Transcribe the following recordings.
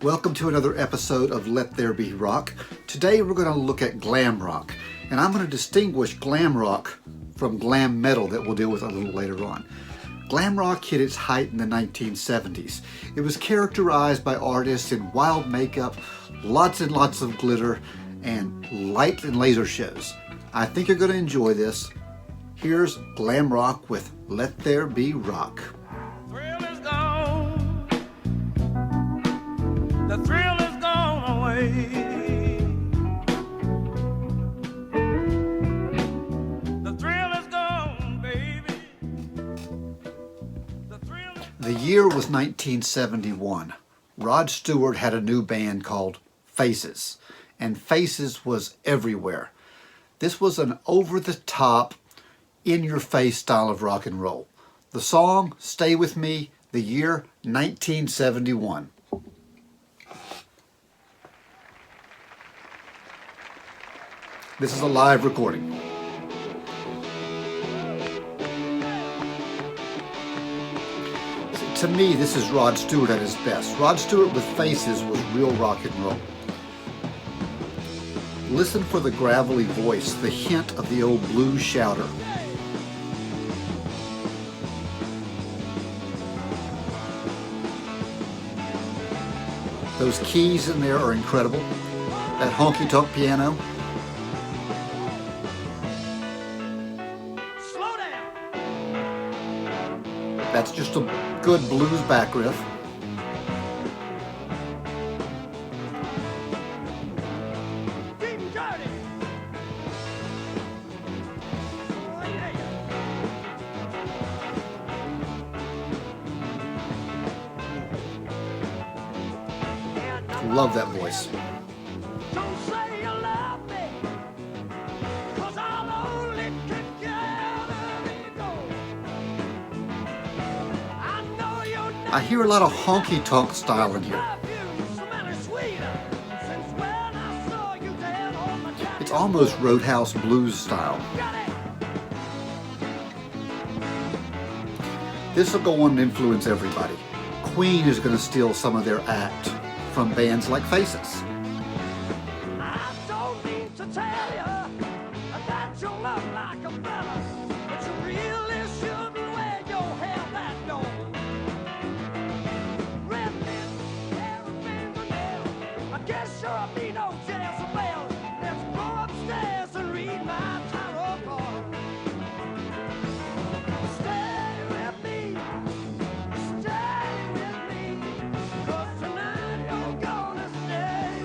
Welcome to another episode of Let There Be Rock. Today we're going to look at glam rock, and I'm going to distinguish glam rock from glam metal that we'll deal with a little later on. Glam rock hit its height in the 1970s. It was characterized by artists in wild makeup, lots and lots of glitter, and light and laser shows. I think you're going to enjoy this. Here's glam rock with Let There Be Rock. The thrill is gone away. The thrill is gone, baby. The year was 1971. Rod Stewart had a new band called Faces, and Faces was everywhere. This was an over-the-top, in-your-face style of rock and roll. The song, Stay With Me, the year 1971. This is a live recording. To me, this is Rod Stewart at his best. Rod Stewart with Faces was real rock and roll. Listen for the gravelly voice, the hint of the old blues shouter. Those keys in there are incredible. That honky-tonk piano. That's just a good blues back riff. Love that voice. I hear a lot of honky-tonk style in here. It's almost Roadhouse blues style. This will go on to influence everybody. Queen is going to steal some of their act from bands like Faces. I don't mean to tell you that you look like a fella, but you really shouldn't wear your hair that long. Red lips, hair and fingernails. I guess you're a mean old Jezebel. Let's go upstairs and read my tarot card. Stay with me, 'cause tonight you're gonna stay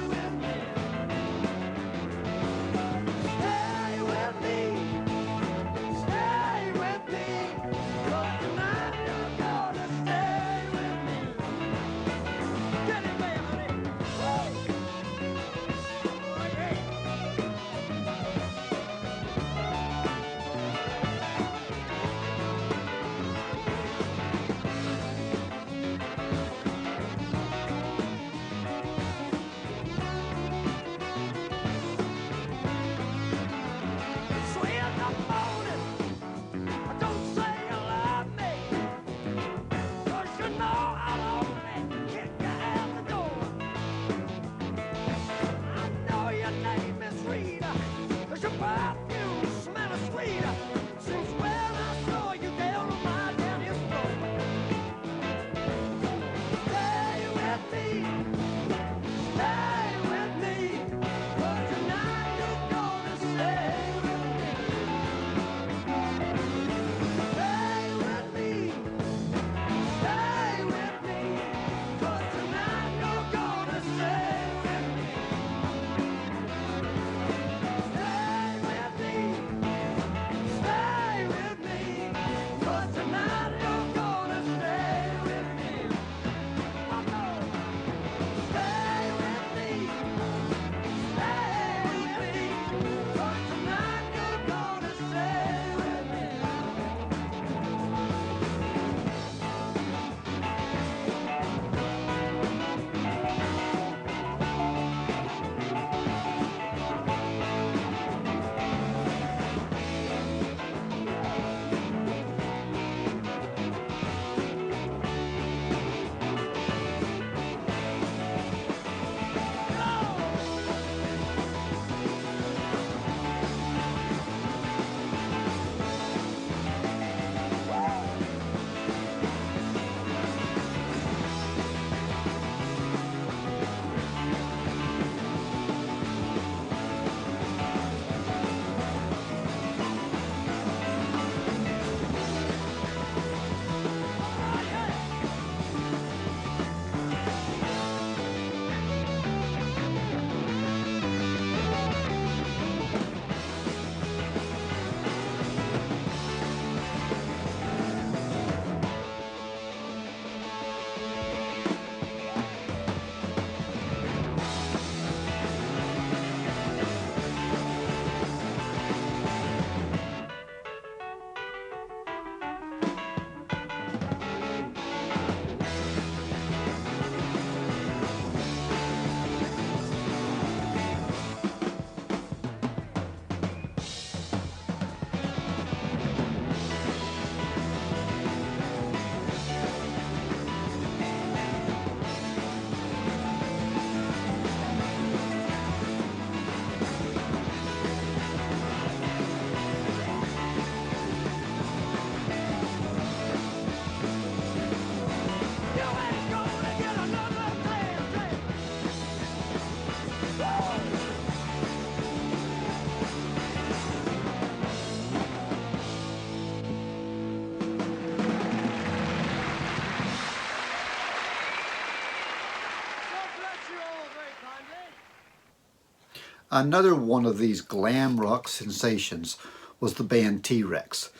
Another one of these glam rock sensations was the band T-Rex.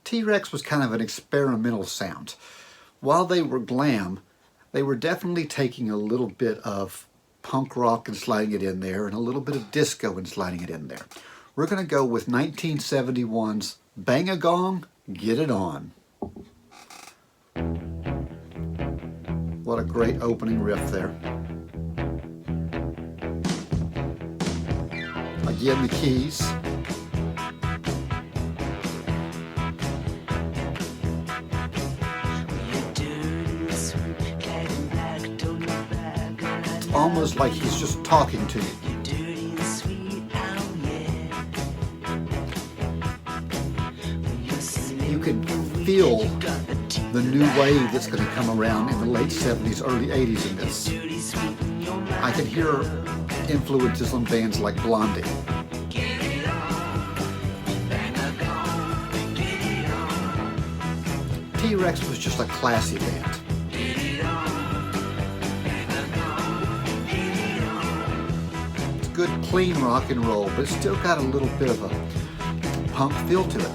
T-Rex was kind of an experimental sound. While they were glam, they were definitely taking a little bit of punk rock and sliding it in there, and a little bit of disco and sliding it in there. We're going to go with 1971's Bang a Gong, Get It On. What a great opening riff there. Again, the keys. It's almost like he's just talking to you. You can feel the new wave that's going to come around in the late 70s, early 80s in this. I can hear influences on bands like Blondie. T-Rex was just a classy band. It's good, clean rock and roll, but it's still got a little bit of a punk feel to it.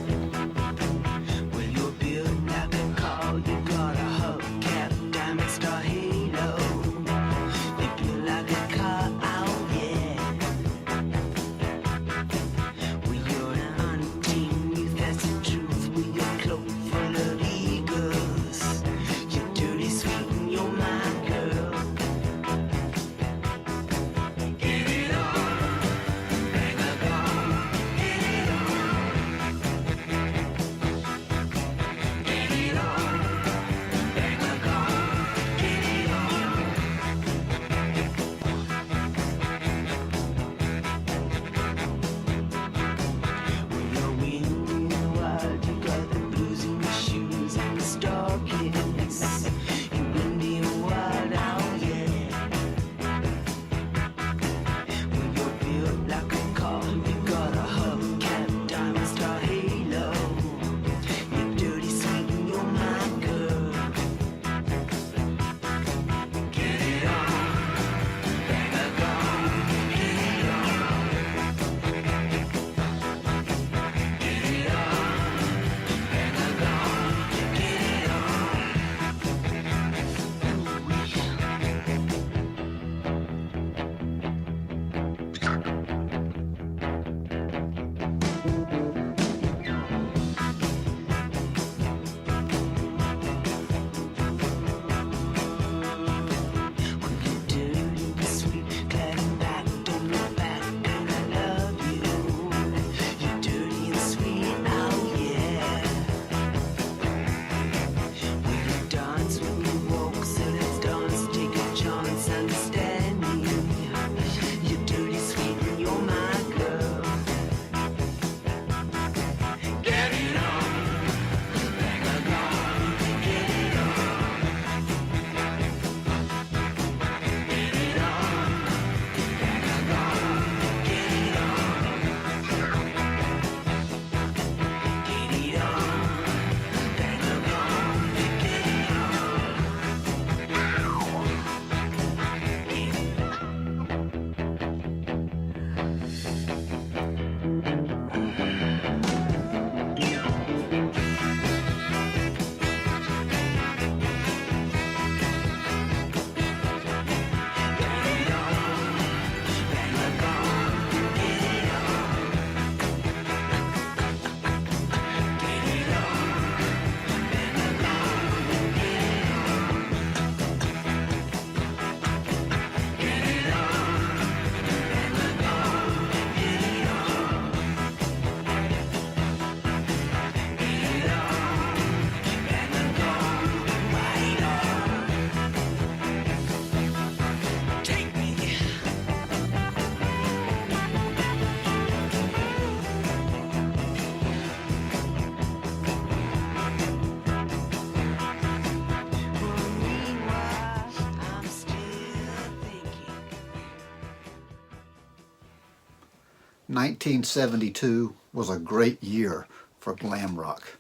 "1972 was a great year for glam rock.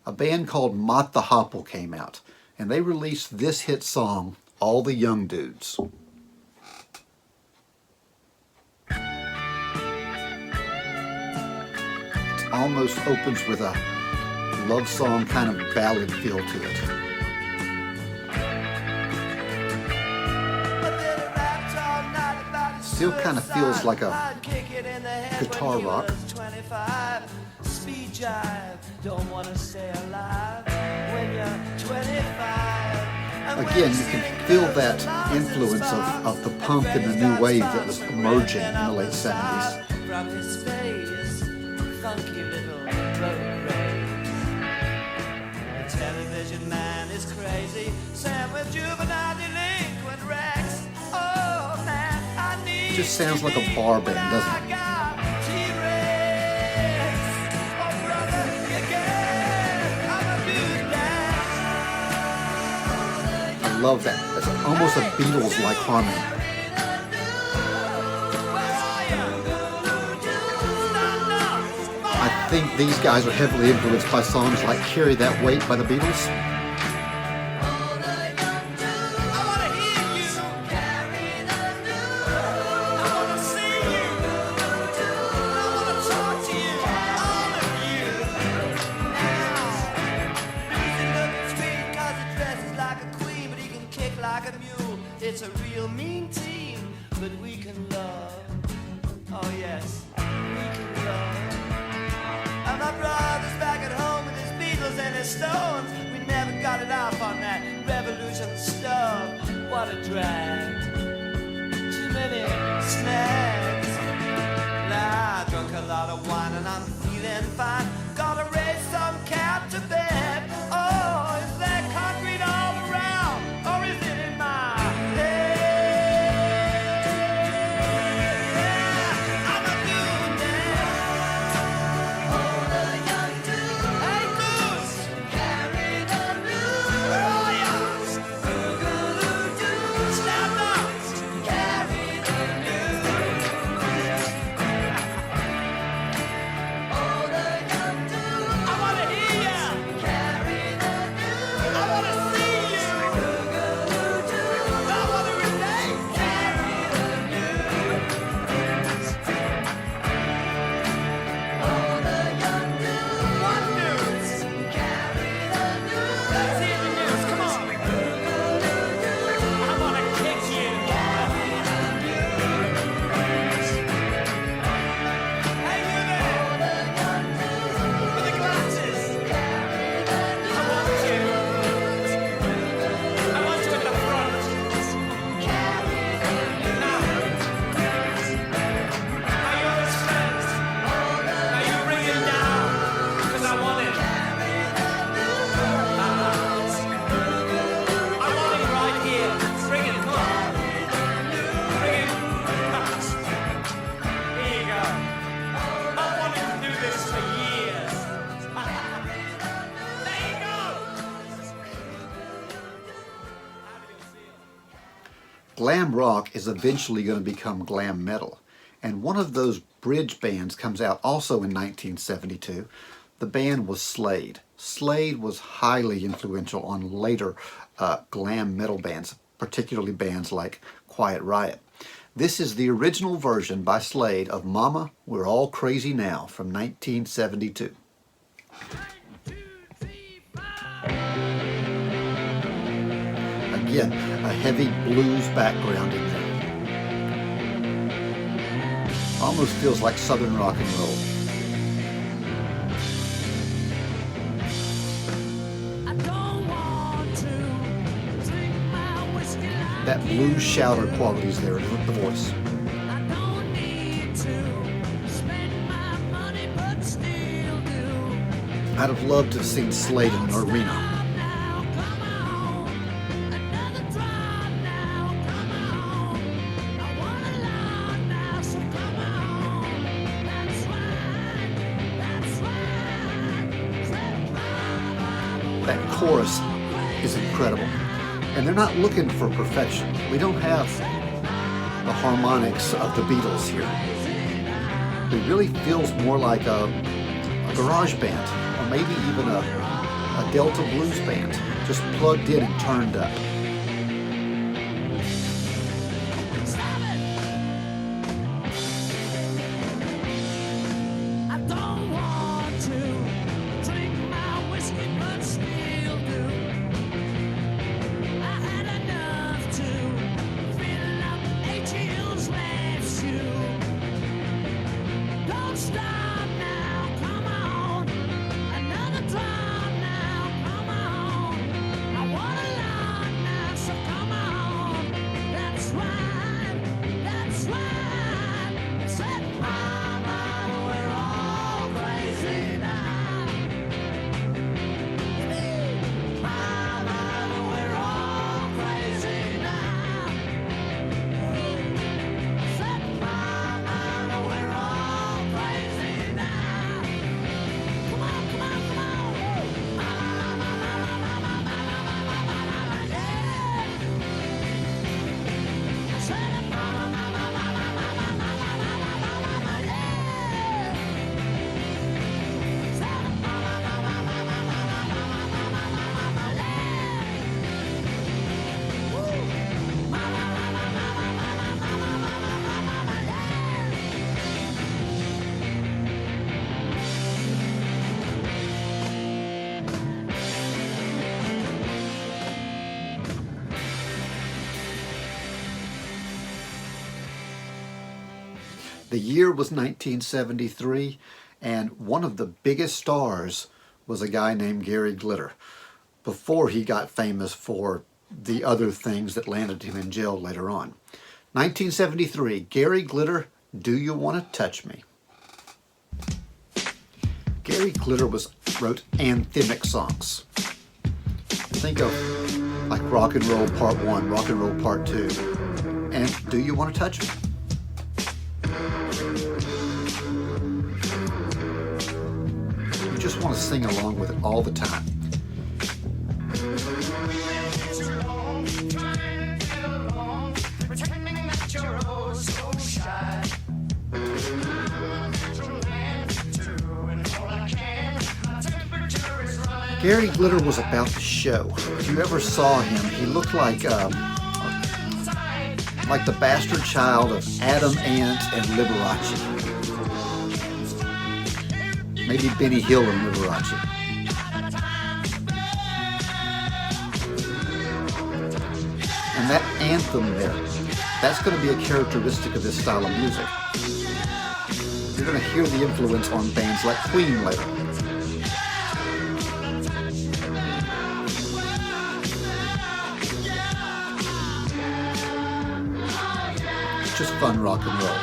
A band called Moth The Hopple came out, and they released this hit song, All the Young Dudes. almost opens with a love song kind of ballad feel to it. Still kind of feels like a guitar rock. Again, you can feel that influence of the punk and the new wave that was emerging in the late 70s. From his face, funky little road race. The television man is crazy, Sam with juvenile delinquent Rex. Oh man, I need. Just sounds like a bar band, doesn't it? I love that. It's almost a Beatles-like harmony. I think these guys are heavily influenced by songs like Carry That Weight by the Beatles. It's a real mean team, but we can love. Oh yes, we can love. And my brother's back at home with his Beatles and his Stones. We never got it off on that revolution stuff. What a drag. Too many snags. Nah, I drunk a lot of wine and I'm feeling fine. Gotta raise some cat to bed. Oh, is there concrete all around? Or is it in my Glam rock is eventually going to become glam metal, and one of those bridge bands comes out also in 1972. The band was Slade. Slade was highly influential on later glam metal bands, particularly bands like Quiet Riot. This is the original version by Slade of Mama, We're All Crazy Now from 1972. Again, a heavy blues background in there. Almost feels like Southern rock and roll. That blues shouter quality's there in the voice. I'd have loved to have seen Slade in an arena. That chorus is incredible. And they're not looking for perfection. We don't have the harmonics of the Beatles here. It really feels more like a garage band, or maybe even a Delta blues band, just plugged in and turned up. The year was 1973, and one of the biggest stars was a guy named Gary Glitter, before he got famous for the other things that landed him in jail later on. 1973, Gary Glitter, Do You Want to Touch Me? Gary Glitter wrote anthemic songs. Think of like Rock and Roll Part 1, Rock and Roll Part 2, and Do You Want to Touch Me? You just want to sing along with it all the time. Gary Glitter was about the show. If you ever saw him, he looked like the bastard child of Adam Ant and Liberace. Maybe Benny Hill and Liberace. And that anthem there, that's going to be a characteristic of this style of music. You're going to hear the influence on bands like Queen later. Just fun rock and roll.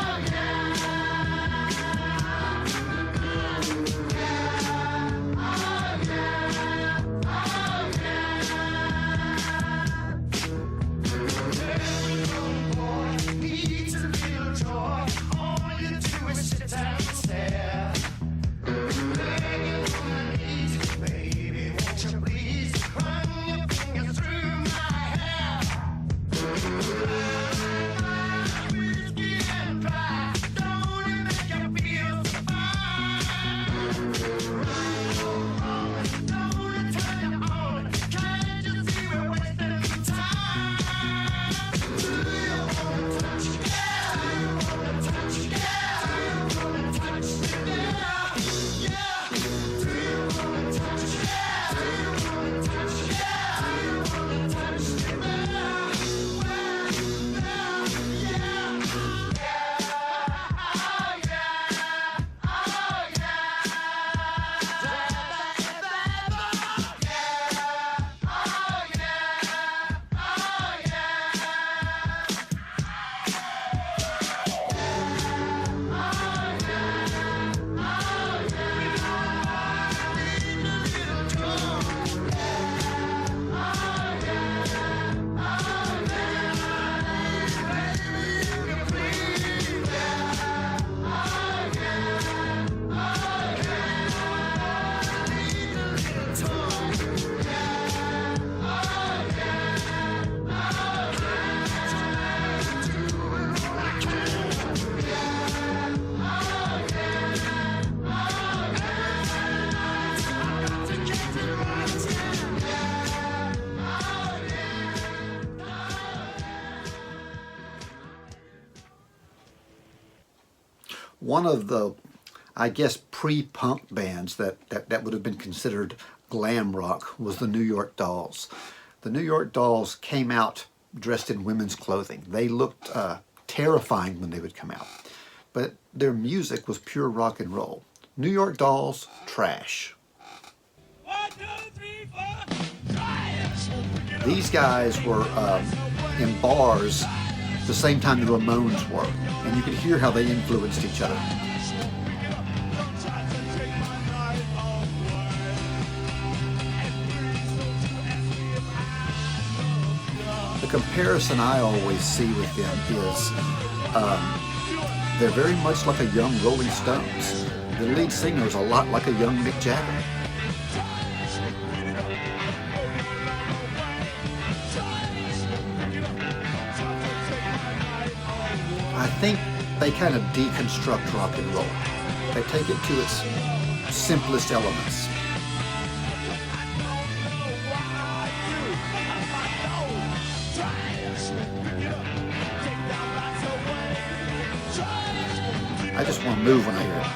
One of the, I guess, pre-punk bands that would have been considered glam rock was the New York Dolls. The New York Dolls came out dressed in women's clothing. They looked terrifying when they would come out. But their music was pure rock and roll. New York Dolls, trash. 1, 2, 3, 4, try. These guys were in bars the same time the Ramones were, and you could hear how they influenced each other. The comparison I always see with them is they're very much like a young Rolling Stones. The lead singer is a lot like a young Mick Jagger. I think they kind of deconstruct rock and roll. They take it to its simplest elements. I just want to move when I hear it.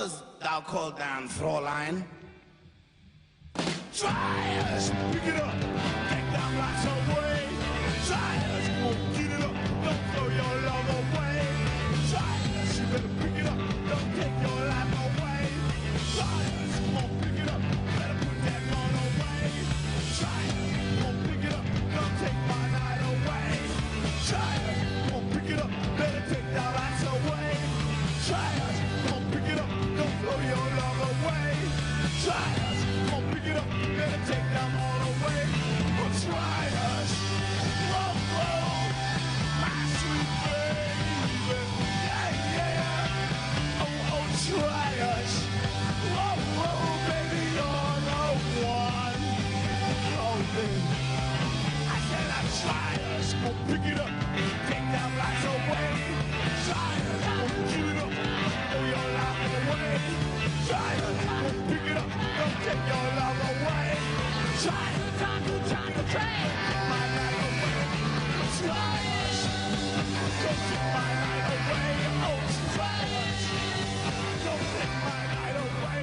does thou call down, Fräulein? Try us, pick it up, take down lots away. Try us, won't get it up, don't throw your love away. Try us, you better pick it up, don't take your life away. Try us, won't pick it up, better put that gun away. Try us, won't pick it up, don't take my night away. Try us, won't pick it up, better take down lots away. Try us, won't pick it up, don't throw your love away. Try us, won't pick it up, better take them all away. Oh, try us, whoa, whoa, my sweet baby, yeah, yeah. Oh, oh, try us, whoa, whoa, baby, you're the one. Oh, baby, I said I try us, won't pick it up, take them lights away. Try us, won't give it up, throw your life away. Try us, won't pick it up, don't take your love away. Try us, time to take my night away. Try us, don't take my night away. Oh, try us, don't take my night away.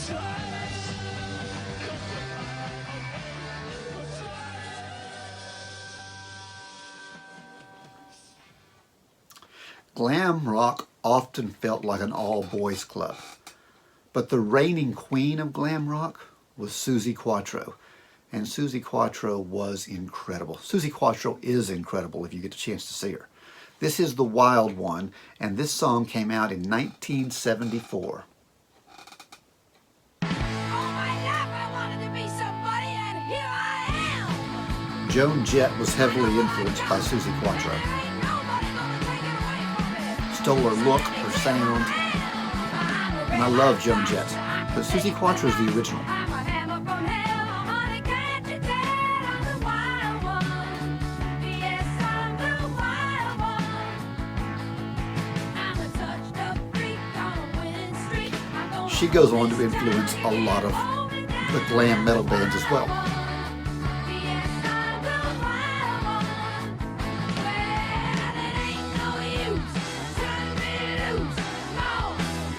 Try us, don't take my night away. Try us. Glam rock often felt like an all-boys club, but the reigning queen of glam rock was Susie Quatro, and Susie Quatro was incredible. Susie Quatro is incredible if you get a chance to see her. This is The Wild One, and this song came out in 1974. All my life I wanted to be somebody, and here I am. Joan Jett was heavily influenced by Susie Quatro. Ain't nobody gonna take it away from me. Stole her look, her sound, and I love Joan Jett, but Susie Quatro is the original. I'm a hammer from hell, honey, can't you tell? I'm the wild one. Yes, I'm the wild one. I'm a touched up freak on a winning streak. I'm gonna She goes on to influence a lot of the glam metal bands as well. Yes, I'm the wild one. Well, it ain't no use. Turn me loose. No,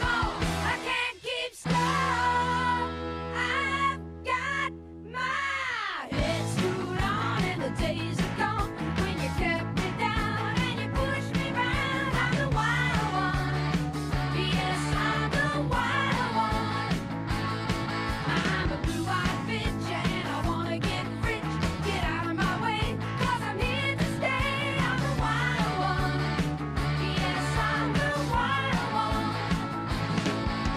no, I can't keep still. I've got my head screwed on, and the days are gone when you kept me down and you pushed me round. I'm the wild one. Yes, I'm the wild one. I'm a blue-eyed bitch and I wanna get rich. Get out of my way, 'cause I'm here to stay. I'm the wild one. Yes, I'm the wild one.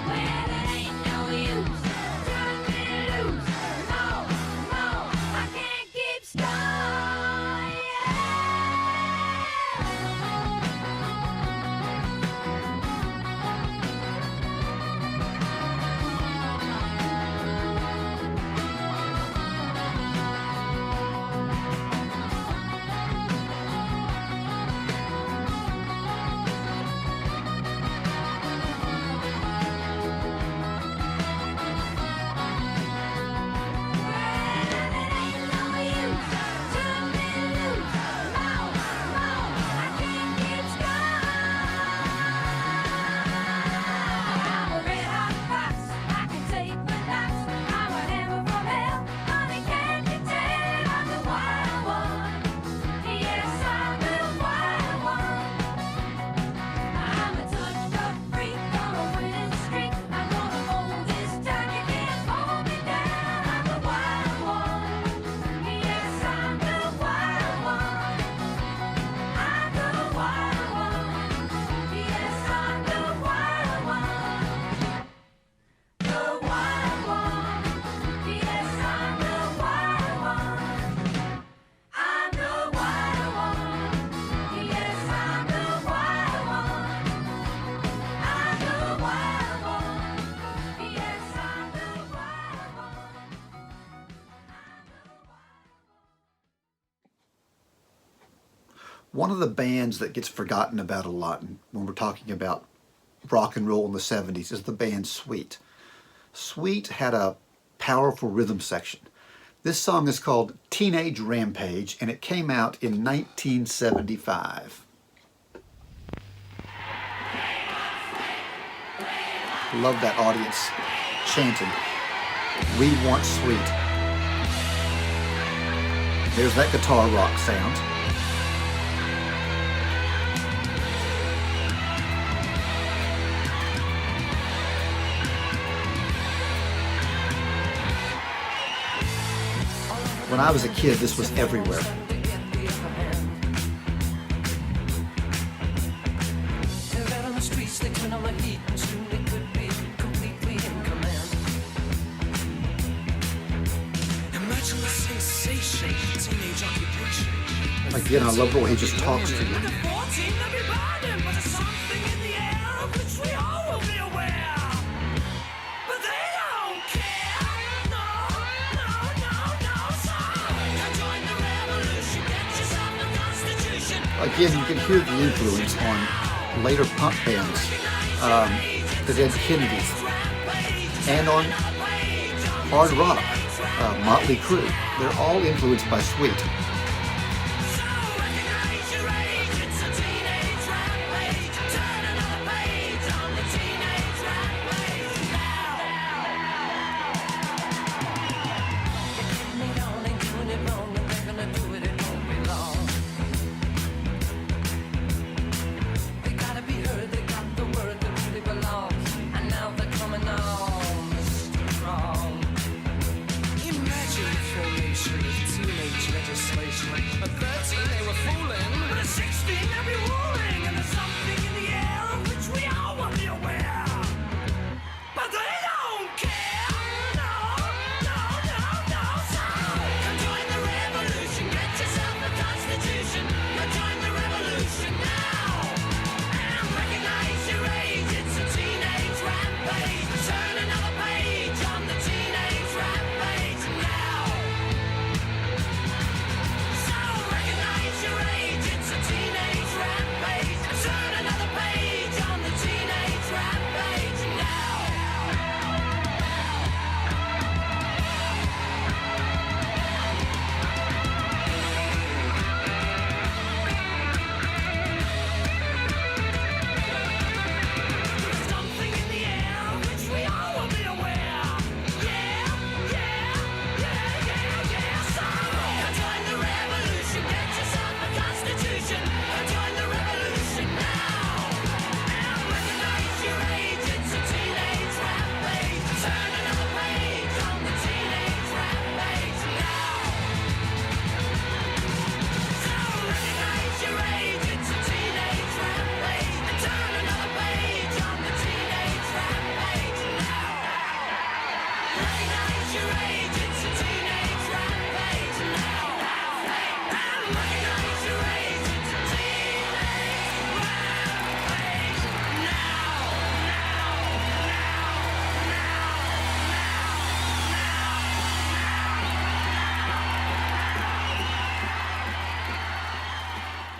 Well, it ain't no use. Turn me loose. No, no, I can't keep still. One of the bands that gets forgotten about a lot when we're talking about rock and roll in the 70s is the band Sweet. Sweet had a powerful rhythm section. This song is called Teenage Rampage, and it came out in 1975. Love that audience chanting, "We want sweet." There's that guitar rock sound. When I was a kid, this was everywhere. Again, I love the way he just talks to you. Again, you can hear the influence on later punk bands, the Dead Kennedys, and on hard rock, Motley Crue. They're all influenced by Sweet.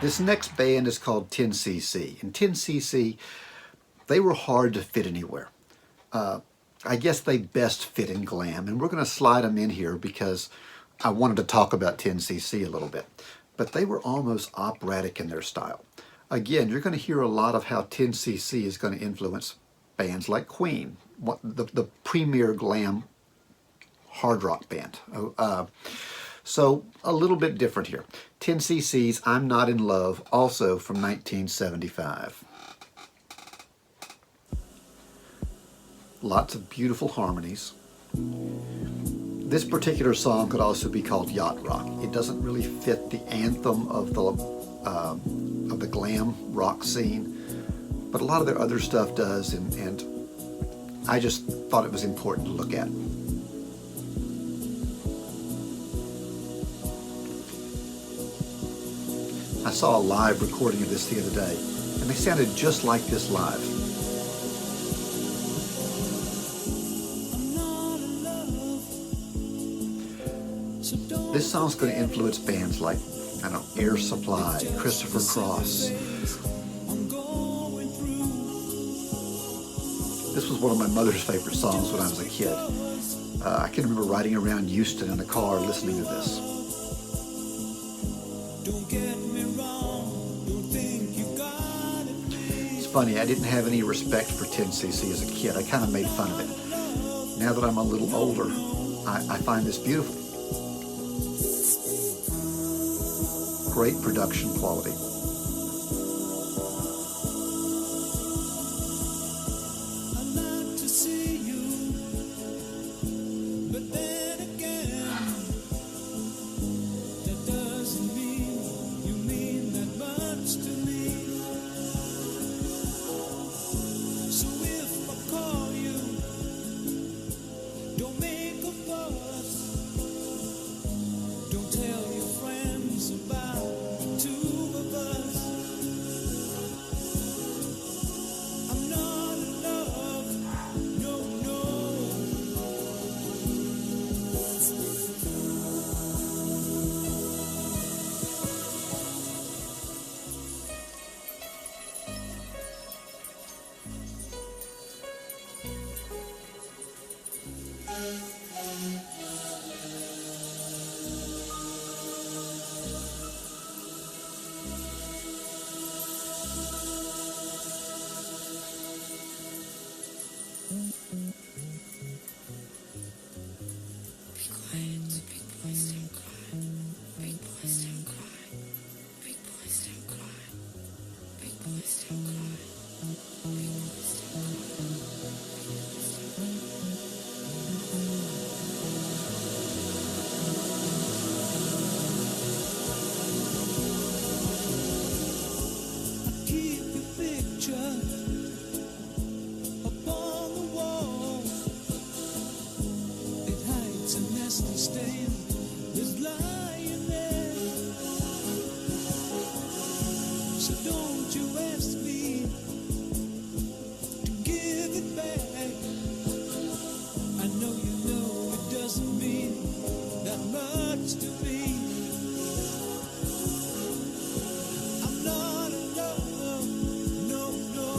This next band is called Tencc, and Tencc, they were hard to fit anywhere. I guess they best fit in glam, and we're going to slide them in here because I wanted to talk about Tencc a little bit. But they were almost operatic in their style. Again, you're going to hear a lot of how Tencc is going to influence bands like Queen, the premier glam hard rock band. So a little bit different here. Tencc's I'm Not in Love, also from 1975. Lots of beautiful harmonies. This particular song could also be called yacht rock. It doesn't really fit the anthem of the glam rock scene, but a lot of their other stuff does, and I just thought it was important to look at. I saw a live recording of this the other day, and they sounded just like this live. This song's going to influence bands like, I don't know, Air Supply, Christopher Cross. This was one of my mother's favorite songs when I was a kid. I can remember riding around Houston in a car listening to this. funny. I didn't have any respect for Tencc as a kid. I kind of made fun of it. Now that I'm a little older, I find this beautiful. Great production quality. I'd like to see you, but then again, that doesn't mean you mean that much to me. So if I call you, don't make a fuss. Don't tell your friends about the two of us. I'm not in love, no, no. Keep your picture upon the wall. It hides a nasty stain that's lying there. So don't you ask me to give it back. I know you know it doesn't mean that much to me. I'm not in love, no, no.